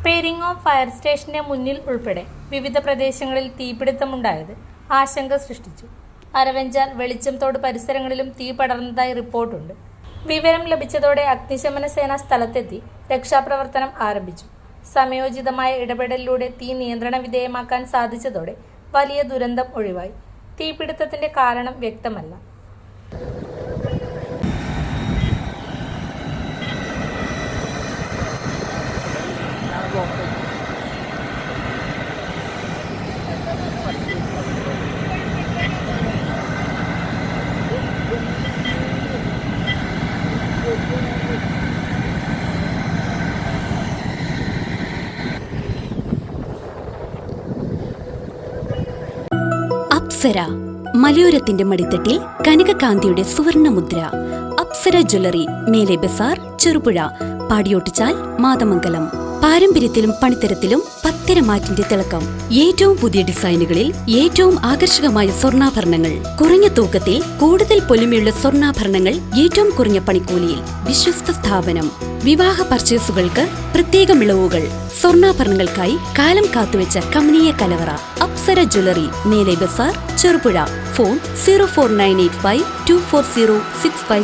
Peringome fire സ്റ്റേഷന്റെ മുന്നിൽ ഉൾപ്പെടെ വിവിധ പ്രദേശങ്ങളിൽ തീപിടുത്തമുണ്ടായത് ആശങ്ക സൃഷ്ടിച്ചു. അരവഞ്ചാൽ, വെളിച്ചംതോട് പരിസരങ്ങളിലും തീ പടർന്നതായി റിപ്പോർട്ടുണ്ട്. വിവരം ലഭിച്ചതോടെ അഗ്നിശമന സേന സ്ഥലത്തെത്തി രക്ഷാപ്രവർത്തനം ആരംഭിച്ചു. സമയോചിതമായ ഇടപെടലിലൂടെ തീ നിയന്ത്രണ വിധേയമാക്കാൻ സാധിച്ചതോടെ വലിയ ദുരന്തം ഒഴിവായി. തീപിടുത്തത്തിന്റെ കാരണം വ്യക്തമല്ല. അപ്സര മലയോരത്തിന്റെ മടിത്തട്ടിൽ കനകകാന്തിയുടെ സുവർണമുദ്ര. അപ്സര ജ്വല്ലറി, മേലെ ബസാർ, ചെറുപുഴ, പാടിയോട്ടുചാൽ, മാതമംഗലം. പാരമ്പര്യത്തിലും പണിത്തരത്തിലും പത്തരമാറ്റിന്റെ തിളക്കം. ഏറ്റവും പുതിയ ഡിസൈനുകളിൽ ഏറ്റവും ആകർഷകമായ സ്വർണ്ണാഭരണങ്ങൾ. കുറഞ്ഞ തൂക്കത്തിൽ കൂടുതൽ പൊലിമയുള്ള സ്വർണ്ണാഭരണങ്ങൾ ഏറ്റവും കുറഞ്ഞ പണിക്കൂലിയിൽ. വിശ്വസ്ത സ്ഥാപനം. വിവാഹ പർച്ചേസുകൾക്ക് പ്രത്യേക ഇളവുകൾ. സ്വർണ്ണാഭരണങ്ങൾക്കായി കാലം കാത്തുവെച്ച കമനീയ കലവറ. അപ്സര ജ്വല്ലറി, മേലെ ബസാർ, ചെറുപുഴ. ഫോൺ 04985 240 657.